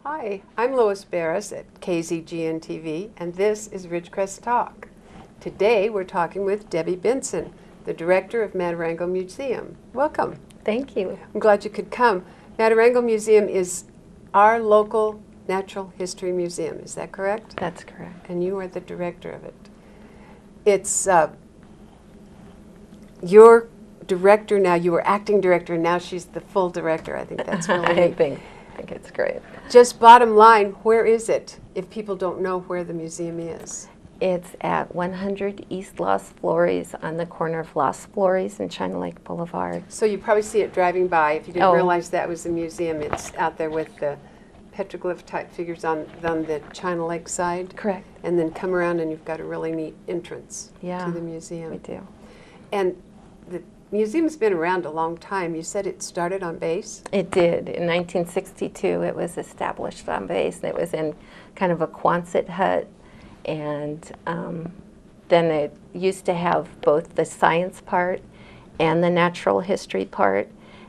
Hi, I'm Lois Beres at KZGN-TV, and this is Ridgecrest Talk. Today we're talking with Debbie Benson, the director of Matarango Museum. Welcome. Thank you. I'm glad you could come. Matarango Museum is our local natural history museum, is that correct? That's correct. And you are the director of it. It's your director now, you were acting director, and now she's the full director. I think that's really I neat. think it's great. Just bottom line, where is it, if people don't know where the museum is? It's at 100 East Los Flores on the corner of Los Flores and China Lake Boulevard. So you probably see it driving by. If you didn't Oh. realize that was the museum, it's out there with the petroglyph type figures on the China Lake side. Correct. And then come around and you've got a really neat entrance Yeah, to the museum. we do. And the museum's been around a long time. You said it started on base? It did. In 1962, it was established on base. It was in kind of a Quonset hut, and then it used to have both the science part and the natural history part,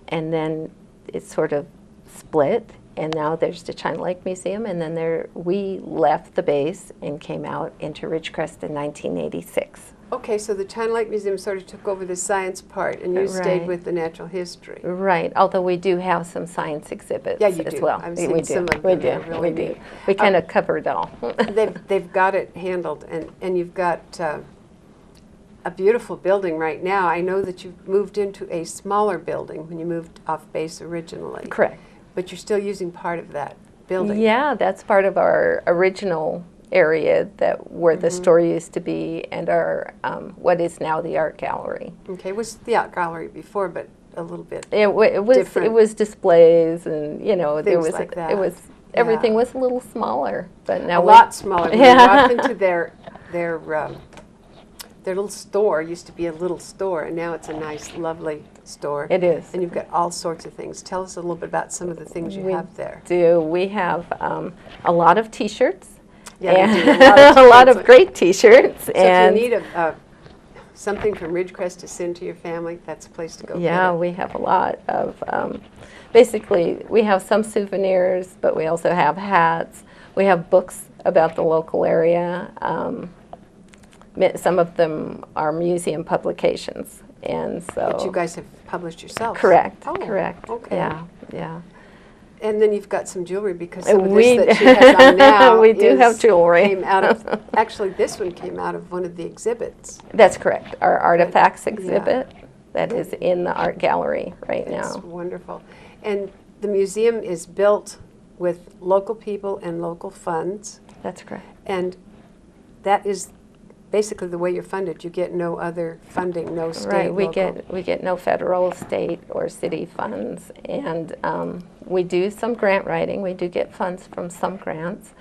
and then it sort of split, and now there's the China Lake Museum, and then we left the base and came out into Ridgecrest in 1986. Okay, so the China Lake Museum sort of took over the science part, and you stayed Right. with the natural history. Right, although we do have some science exhibits Yeah, you as do. well. I've we seen do. some of we them. do. They're really we do. neat. We kind of cover it all. They've got it handled, and you've got a beautiful building right now. I know that you've moved into a smaller building when you moved off base originally. Correct. But you're still using part of that building. Yeah, that's part of our original area where the store used to be, and our what is now the art gallery. Okay, it was the art gallery before, but a little bit. It was Different. displays, and there Things was like that. it was everything Yeah. was a little smaller, but now A lot smaller. When you Yeah. walk into their little store, used to be a little store, and now it's a nice, lovely store. It is. And you've got all sorts of things. Tell us a little bit about some of the things you have there. We have a lot of T-shirts. Yeah, you do. And a lot of t-shirts. great T-shirts. So and if you need something from Ridgecrest to send to your family, that's a place to go. yeah, get it. we have a lot of, basically, we have some souvenirs, but we also have hats. We have books about the local area. Some of them are museum publications, and so. That you guys have published yourself. Correct, Oh, correct. okay. Yeah, yeah. And then you've got some jewelry, because some of We- this that she has on now We do have jewelry. Came out of, actually, this one came out of one of the exhibits. That's correct. Our artifacts Yeah. exhibit that is in the art gallery right It's now. wonderful. And the museum is built with local people and local funds, That's correct. and that is basically the way you're funded. You get no other funding, no state, Right, we local. get no federal, state, or city funds, and we do some grant writing. We do get funds from some grants,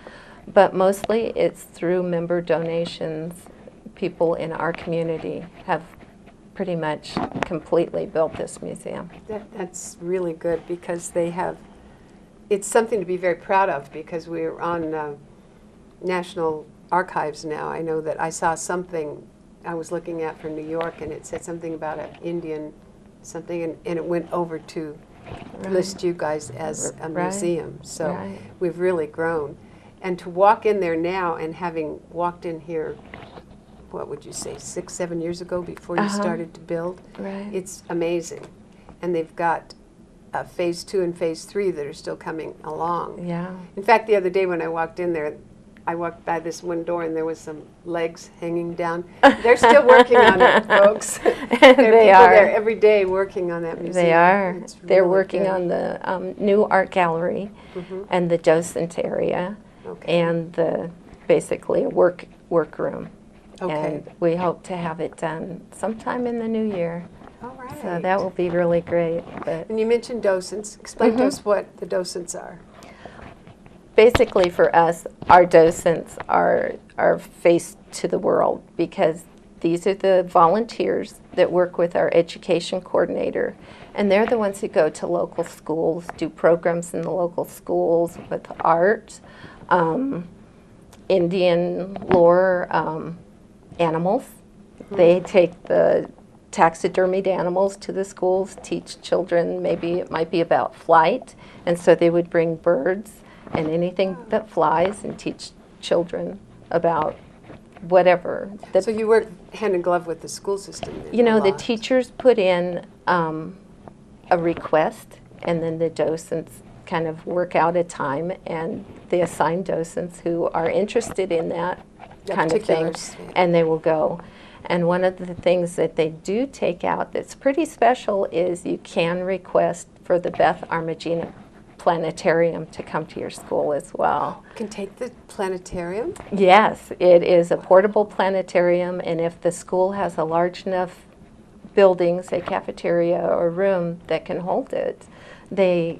but mostly it's through member donations. People in our community have pretty much completely built this museum. That's really good, because they have, it's something to be very proud of, because we're on National Archives now. I know that I saw something I was looking at for New York, and it said something about an Indian something, and it went over to list you guys as a Right. museum. So Right. we've really grown. And to walk in there now, and having walked in here, what would you say, 6, 7 years ago, before you started to build, Right. it's amazing. And they've got phase 2 and phase 3 that are still coming along. Yeah. In fact, the other day when I walked in there, I walked by this one door and there was some legs hanging down. They're still working on it, folks. There are people there every day working on that museum. They are. It's They're really working good. on the new art gallery and the docent area, Okay. and basically a workroom. Okay. And we hope to have it done sometime in the new year. All right. So that will be really great. But And you mentioned docents. Explain to us what the docents are. basically for us, our docents are face to the world, because these are the volunteers that work with our education coordinator, and they're the ones who go to local schools, do programs in the local schools with art, Indian lore, animals. They take the taxidermied animals to the schools, teach children, maybe it might be about flight, and so they would bring birds and anything that flies, and teach children about whatever. So you work hand in glove with the school system then, You know, a the lot. teachers put in a request, and then the docents kind of work out a time, and the assigned docents who are interested in that kind of thing, and they will go. And one of the things that they do take out that's pretty special is you can request for the Beth Armagina Planetarium to come to your school as well. You can take the planetarium? Yes, it is a portable planetarium, and if the school has a large enough building, say cafeteria or room, that can hold it. They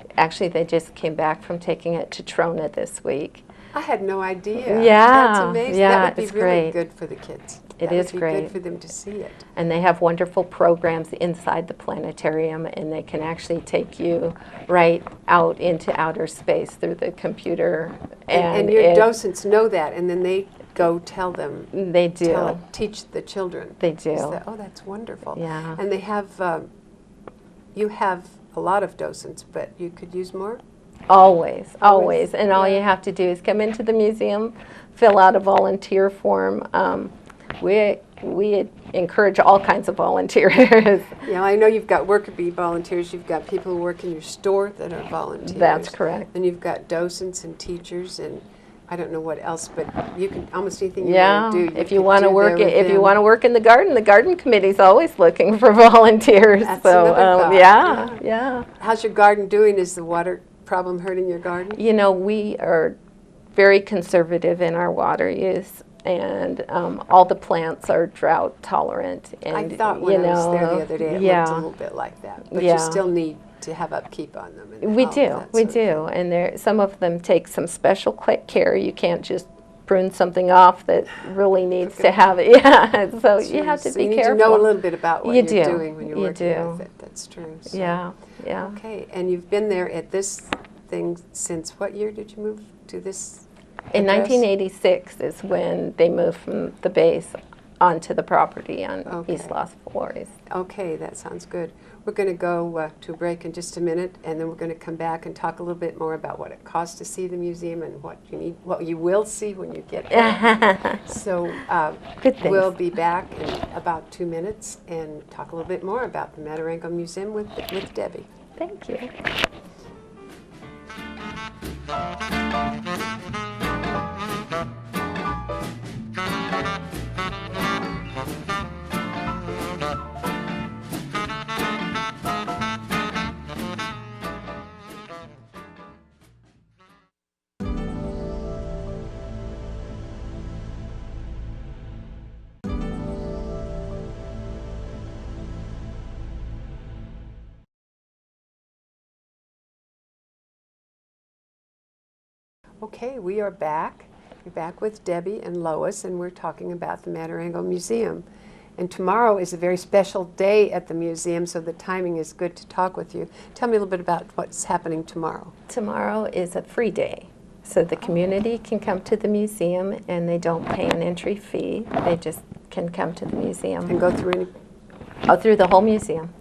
just came back from taking it to Trona this week. I had no idea. Yeah, That's amazing. yeah, That would it's be really great. good for the kids. It That is would be great. good for them to see it. And they have wonderful programs inside the planetarium, and they can actually take you right out into outer space through the computer. And your docents know that, and then they go tell them. They do. Teach the children. They do. Oh, that's wonderful. Yeah. And they have, you have a lot of docents, but you could use more? Always, always. And all Yeah. you have to do is come into the museum, fill out a volunteer form. We encourage all kinds of volunteers. Yeah, I know you've got worker bee volunteers, you've got people who work in your store that are volunteers. That's correct. And you've got docents and teachers, and I don't know what else, but you can, almost anything you Yeah, want to do. if you want to work, if you want to work in the garden committee's always looking for volunteers. That's So another thought, yeah. How's your garden doing? Is the water problem hurting your garden? You know, we are very conservative in our water use, and all the plants are drought tolerant. And I thought when I was there the other day, it yeah. looked a little bit like that. But Yeah. you still need to have upkeep on them. And We all of do, that we sort of thing. do, and some of them take some special care. You can't just prune something off that really needs to have it. Yeah, so you have to So be you need careful. to know a little bit about what You you're do. doing when you're You working do. with it. That's true. So. Yeah, yeah. Okay, and you've been there at this thing since what year did you move to this In address? 1986 is when they moved from the base onto the property on Okay. East Los Flores. Okay, that sounds good. We're going to go to a break in just a minute, and then we're going to come back and talk a little bit more about what it costs to see the museum and what you will see when you get there. So Good things. we'll be back in about 2 minutes and talk a little bit more about the Matarango Museum with Debbie. Thank you. Okay, we are back. We're back with Debbie and Lois, and we're talking about the Matarango Museum. And tomorrow is a very special day at the museum, so the timing is good to talk with you. Tell me a little bit about what's happening tomorrow. Tomorrow is a free day, so the community can come to the museum and they don't pay an entry fee. They just can come to the museum. And go through any... Through the whole museum.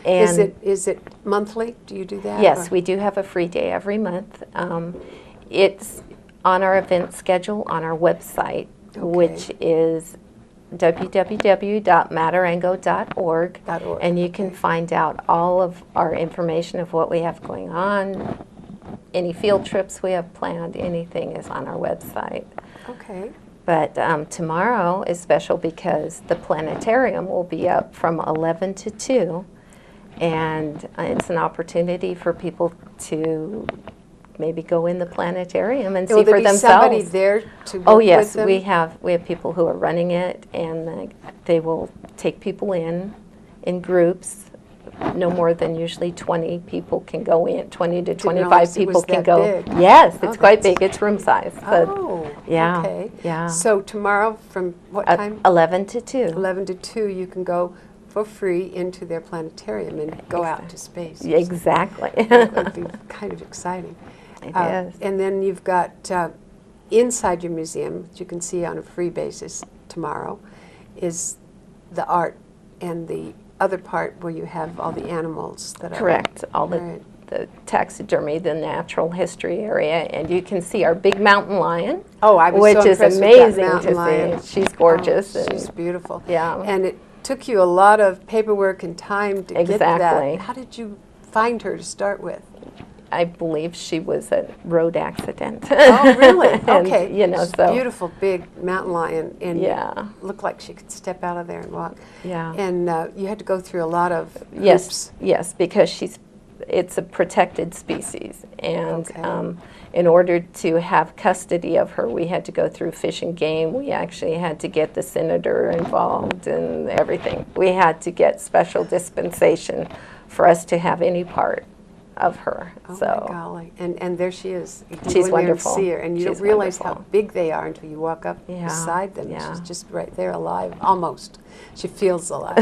And Is it monthly? Do you do that? yes, or- we do have a free day every month. It's on our event schedule on our website, which is www.matarango.org, and you can find out all of our information of what we have going on, any field trips we have planned, anything is on our website. Okay. But tomorrow is special because the planetarium will be up from 11 to 2, and it's an opportunity for people to maybe go in the planetarium and see Will there for be themselves. somebody there to work Oh yes, with them? we have people who are running it, and they will take people in groups. No more than usually 20 people can go in. 20 to 25 realize it people was can that go. big. Yes, Oh, it's quite that's- big. It's room size. So, Oh, yeah, okay. yeah. So tomorrow from what time? 11 to 2. 11 to 2, you can go for free into their planetarium and go out into space. Yeah, exactly. That would be kind of exciting. It is. And then you've got inside your museum, which you can see on a free basis tomorrow, is the art and the other part where you have all the animals that are... Correct. All the Right. the taxidermy, the natural history area, and you can see our big mountain lion. Oh, I was which so is impressed amazing with that mountain to lion. see. She's gorgeous. Oh, she's and beautiful. Yeah. And it took you a lot of paperwork and time to get Exactly. that. How did you find her to start with? I believe she was a road accident. Oh, really? And, Okay. you know, She's so beautiful, big mountain lion, and yeah, looked like she could step out of there and walk. yeah. And you had to go through a lot of Yes, hoops. yes, because it's a protected species, and Okay. in order to have custody of her, we had to go through Fish and Game. We actually had to get the senator involved and everything. We had to get special dispensation for us to have any part of her. Oh so my golly! And there she is. You can She's go in there wonderful. and see her, and you She's don't realize wonderful. how big they are until you walk up Yeah, beside them. yeah. She's just right there, alive, almost. She feels alive.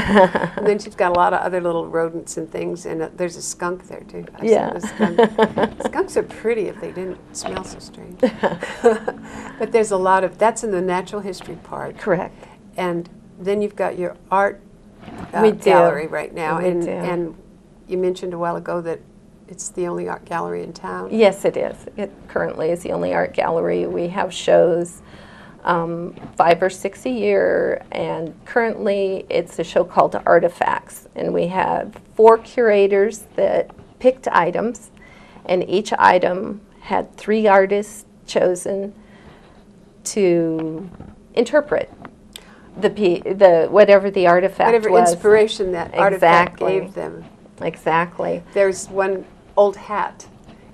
And then she's got a lot of other little rodents and things, and there's a skunk there too. I've seen Yeah. the skunk. Skunks are pretty if they didn't smell so strange. But there's a lot of that's in the natural history part, Correct. and then you've got your art We do. gallery right now, We and do. and you mentioned a while ago that it's the only art gallery in town. Yes, it is. It currently is the only art gallery. We have shows 5 or 6 a year, and currently it's a show called Artifacts, and we have 4 curators that picked items, and each item had 3 artists chosen to interpret the whatever the artifact Whatever was. inspiration that artifact Exactly. gave them. Exactly. There's one old hat,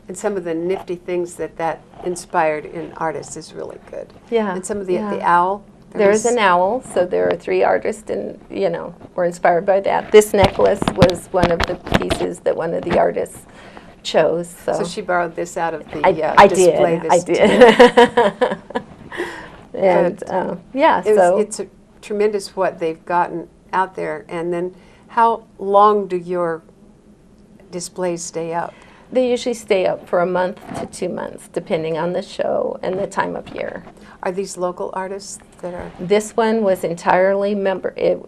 and some of the nifty things that inspired in artists is really good. Yeah. And some of the yeah. owl. There's an owl, so there are 3 artists, and were inspired by that. This necklace was one of the pieces that one of the artists chose. So she borrowed this out of the I display. did. I this did. And yeah, so it's a tremendous what they've gotten out there. And then, how long do your displays stay up? they usually stay up for a month to 2 months, depending on the show and the time of year. Are these local artists that are? This one was entirely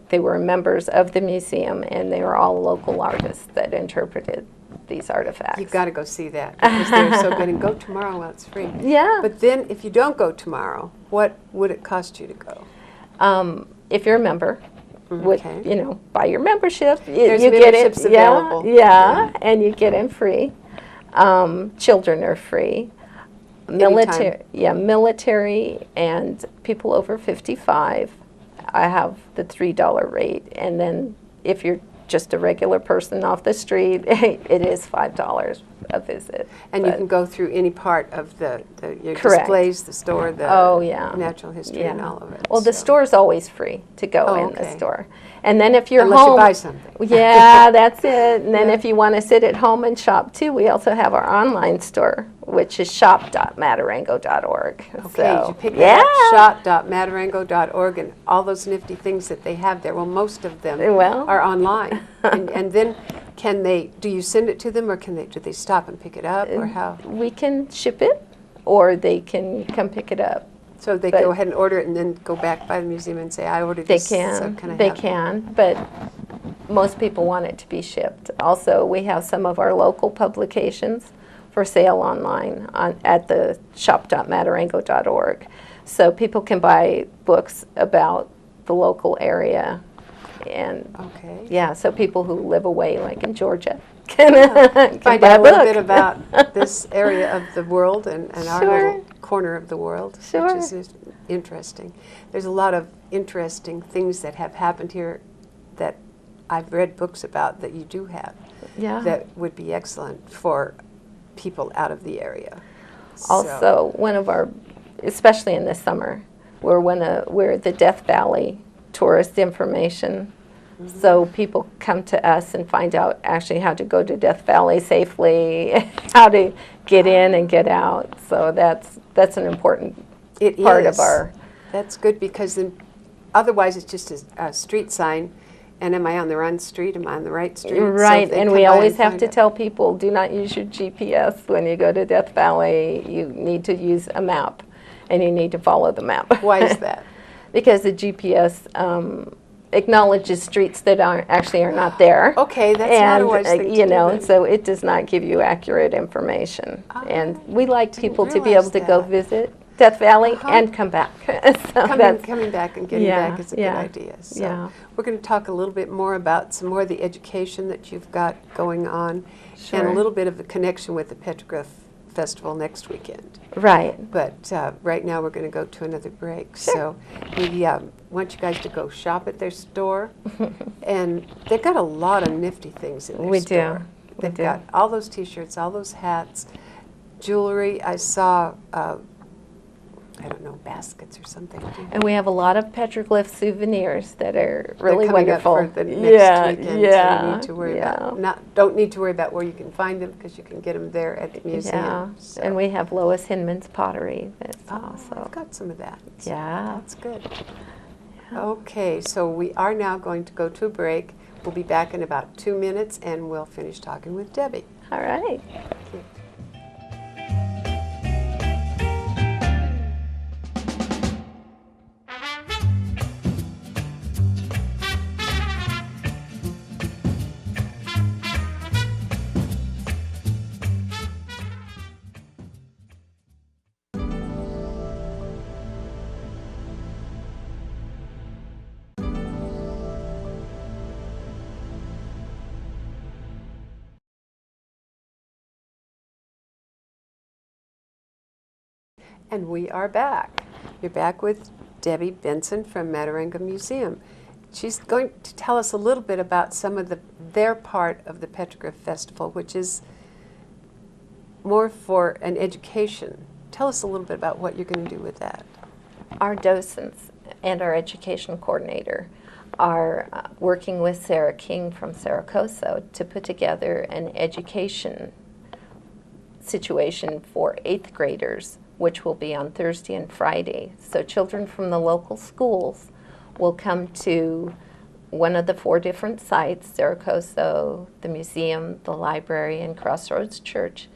they were members of the museum, and they were all local artists that interpreted these artifacts. You've got to go see that because they're so good. And go tomorrow while it's free. Yeah. But then, if you don't go tomorrow, what would it cost you to go? If you're a member, would Okay. buy your membership, There's you get it. memberships available. Yeah, and you get in free. Children are free. Military, military and people over 55. I have the $3 rate, and then if you're just a regular person off the street, it is $5 a visit. And you But- can go through any part of your Correct. displays, the store, the natural history, and all of it. Well, the so. store's always free to go Oh, in the okay. store. And then if you're Unless home, you buy something. Yeah, that's it. And then Yeah. if you want to sit at home and shop too, we also have our online store, which is shop.matarango.org. Okay, you pick that up, shop.matarango.org, and all those nifty things that they have there. Well, most of them Well. are online. and then do you send it to them, or do they stop and pick it up, or how? We can ship it, or they can come pick it up. So they but- go ahead and order it and then go back by the museum and say, I ordered They this, so can, can I they have it? can, but most people want it to be shipped. Also, we have some of our local publications for sale online at the shop.matarango.org. So people can buy books about the local area. And Okay. yeah, so people who live away, like in Georgia, can Find buy out a a little book. bit about this area of the world and our Sure. little corner of the world, Sure. which is interesting. There's a lot of interesting things that have happened here that I've read books about that you do have Yeah. that would be excellent for people out of the area. Also, one of our, especially in the summer, we're the Death Valley tourist information. So people come to us and find out actually how to go to Death Valley safely, how to get in and get out. So that's an important part of our. That's good because then otherwise it's just a street sign. And am I on the wrong street? Am I on the right street? So if Right, they and come we by always have find to it- tell people, do not use your GPS when you go to Death Valley. You need to use a map, and you need to follow the map. Why is that? Because the GPS acknowledges streets that are not there. Okay, that's not a wise thing to you do know, then. so it does not give you accurate information. And we like didn't people to be realize able to go that. visit Death Valley Uh-huh. and come back. So Coming back and getting yeah, back is a yeah, good idea. So yeah. we're going to talk a little bit more about some more of the education that you've got going on, and a Sure. little bit of the connection with the Petroglyph Festival next weekend. Right. But right now we're going to go to another break. Sure. So we want you guys to go shop at their store, and they've got a lot of nifty things in their We do. store. We They've do. got all those T-shirts, all those hats, jewelry. I saw, I don't know, baskets or something. And we have a lot of petroglyph souvenirs that are really They're coming wonderful. up for the next weekend, yeah, so you need to worry yeah. don't need to worry about where you can find them, because you can get them there at the museum. Yeah, So. and we have Lois Hinman's pottery. That's Oh, also. I've got some of that. So Yeah. that's good. Okay, so we are now going to go to a break. We'll be back in about 2 minutes, and we'll finish talking with Debbie. All right. And we are back. You're back with Debbie Benson from Mataranga Museum. She's going to tell us a little bit about some of their part of the Petroglyph Festival, which is more for an education. Tell us a little bit about what you're going to do with that. Our docents and our education coordinator are working with Sarah King from Saracoso to put together an education situation for 8th graders, which will be on Thursday and Friday. So children from the local schools will come to one of the 4 different sites, Saracoso, the museum, the library, and Crossroads Church,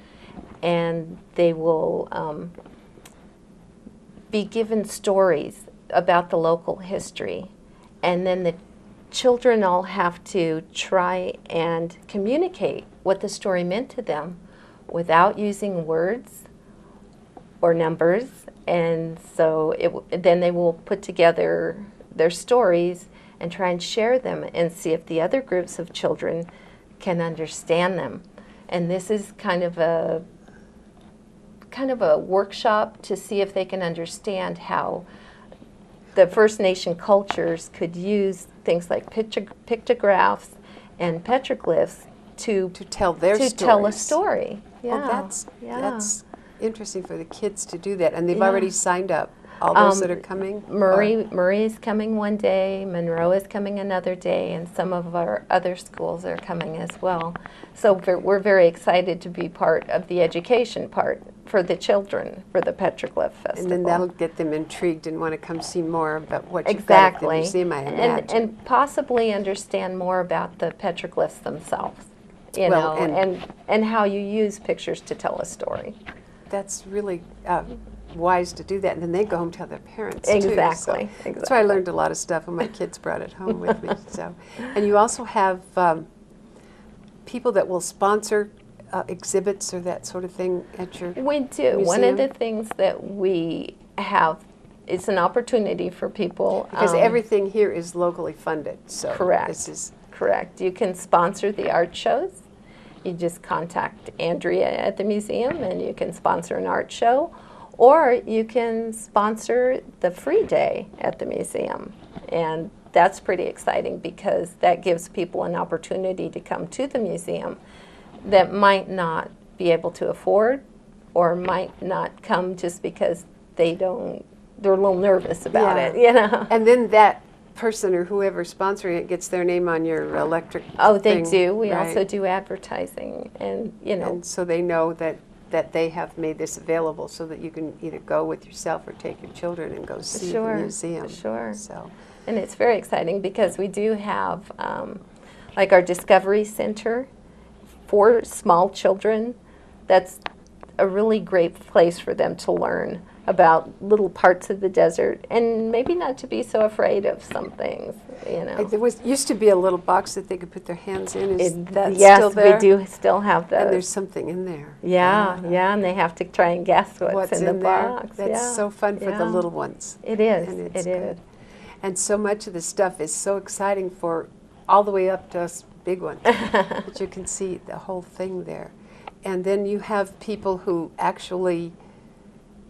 and they will be given stories about the local history. And then the children all have to try and communicate what the story meant to them without using words or numbers. And so then they will put together their stories and try and share them and see if the other groups of children can understand them. And this is kind of a workshop to see if they can understand how the First Nation cultures could use things like pictographs and petroglyphs to tell their stories. tell a story. Yeah. Well, yeah. that's interesting for the kids to do that. And they've Yeah. already signed up. All those that are coming? Murray is coming one day, Monroe is coming another day, and some of our other schools are coming as well. So we're very excited to be part of the education part for the children for the Petroglyph Festival. And then that'll get them intrigued and want to come see more about what you've got at the museum, I imagine. And possibly understand more about the petroglyphs themselves, you Well, know, and how you use pictures to tell a story. That's really wise to do that, and then they go home and tell their parents too. Exactly, So that's why I learned a lot of stuff when my kids brought it home with me. So, and you also have people that will sponsor exhibits or that sort of thing at your We do. One museum? of the things that we have is an opportunity for people. Because everything here is locally funded. So Correct. This is Correct. You can sponsor the art shows. You just contact Andrea at the museum and you can sponsor an art show, or you can sponsor the free day at the museum. And that's pretty exciting because that gives people an opportunity to come to the museum that might not be able to afford or might not come just because they're a little nervous about Yeah. it, you know. And then that person or whoever's sponsoring it gets their name on your electric Oh, they thing, do. We right? also do advertising, and you know. And so they know that they have made this available so that you can either go with yourself or take your children and go see the museum. Sure. So, And it's very exciting because we do have, like our Discovery Center for small children. That's a really great place for them to learn about little parts of the desert, and maybe not to be so afraid of some things, you know. There used to be a little box that they could put their hands in. Is that yes, still there? we do still have those. And there's something in there. Yeah, yeah, and they have to try and guess what's in the box. That's yeah. so fun for the Yeah. little ones. It is. And It it's is. good. And so much of the stuff is so exciting for all the way up to us big ones. But you can see the whole thing there. And then you have people who actually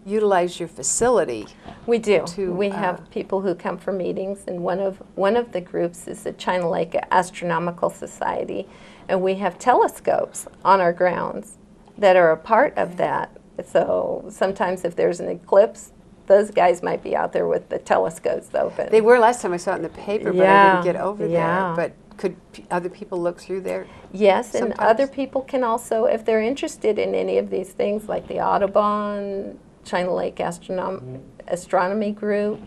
utilize your facility. We do. To, we have people who come for meetings, and one of the groups is the China Lake Astronomical Society, and we have telescopes on our grounds that are a part of that. So sometimes if there's an eclipse, those guys might be out there with the telescopes open. They were last time I saw it in the paper, but I didn't get over there. But could other people look through there? Yes, sometimes? And other people can also, if they're interested in any of these things, like the Audubon, China Lake Astronomy Group,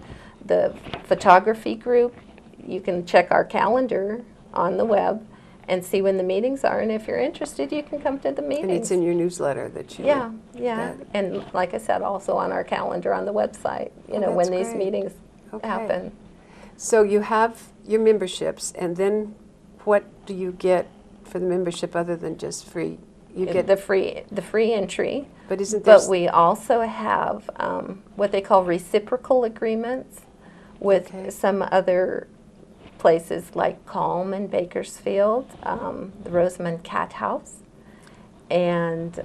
the photography group, you can check our calendar on the web and see when the meetings are. And if you're interested, you can come to the meetings. And it's in your newsletter that you... Yeah, yeah. And like I said, also on our calendar on the website, you know, when these meetings happen. So you have your memberships, and then what do you get for the membership other than just free? You get the free entry. But isn't there... But we also have what they call reciprocal agreements with some other places like Calm and Bakersfield, the Rosamond Cat House, and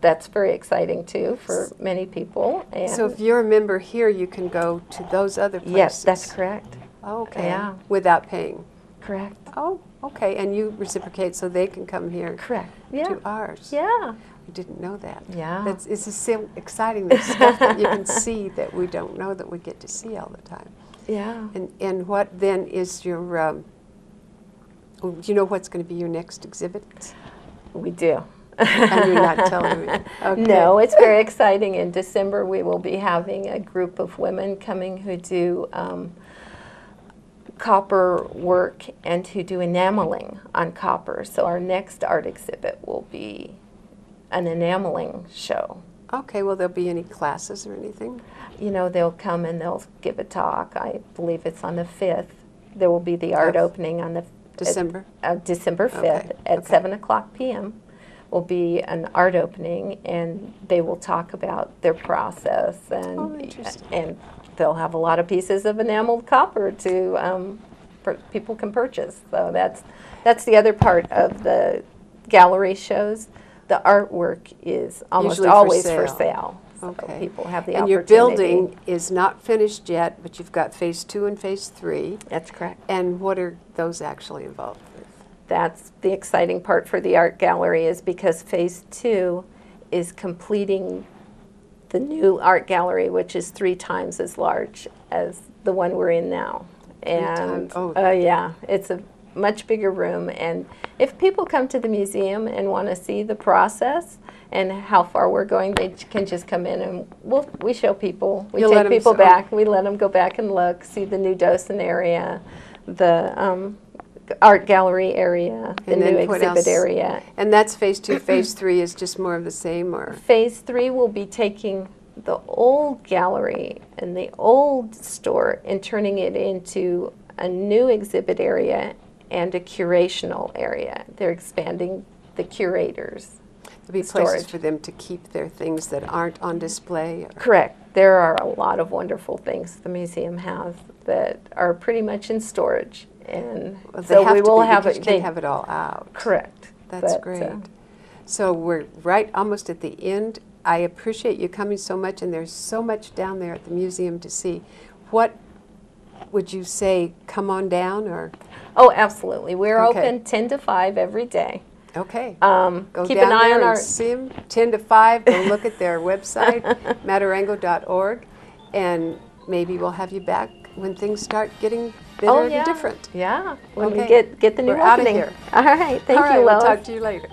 that's very exciting too for many people. And so if you're a member here, you can go to those other places? Yes, that's correct. Okay. Yeah. Without paying? Correct. Oh, okay. And you reciprocate so they can come here Correct. Yeah. to ours? Yeah. I didn't know that. Yeah. It's so exciting, the stuff that you can see that we don't know that we get to see all the time. Yeah. And what then is your, do you know what's going to be your next exhibit? We do. And you're not telling me? Okay. No, it's very exciting. In December, we will be having a group of women coming who do copper work and who do enameling on copper. So our next art exhibit will be an enameling show. Okay, will there be any classes or anything? You know, they'll come and they'll give a talk. I believe it's on the 5th. There will be the art opening on the December? December 5th at 7 o'clock p.m. will be an art opening, and they will talk about their process, and they'll have a lot of pieces of enameled copper to people can purchase. So that's the other part of the gallery shows. The artwork is almost Usually always for for sale. So okay. people have the and opportunity. your building is not finished yet, but you've got phase 2 and phase 3. That's correct. And what are those actually involved with? That's the exciting part for the art gallery, is because phase 2 is completing the new art gallery, which is 3 times as large as the one we're in now. And yeah, it's a much bigger room, and if people come to the museum and want to see the process and how far we're going, they can just come in and we show people. We take people back. We let them go back and look, see the new docent area, the art gallery area, the new exhibit area. And that's phase 2. Phase 3 is just more of the same, or? Phase 3 will be taking the old gallery and the old store and turning it into a new exhibit area and a curational area. They're expanding the curators. There'll be places for them to keep their things that aren't on display? Or? Correct. There are a lot of wonderful things the museum has that are pretty much in storage. And so we will have it. You can't have it all out. Correct. That's great. So we're right almost at the end. I appreciate you coming so much, and there's so much down there at the museum to see. What would you say, come on down, or? Oh, absolutely. We're open 10 to 5 every day. Okay. Go keep an eye on our... see them, 10 to 5. Go look at their website, matarango.org, and maybe we'll have you back when things start getting better and different. Yeah, when we get the new opening. We're out of here. All right, thank you, Lois. We'll talk to you later.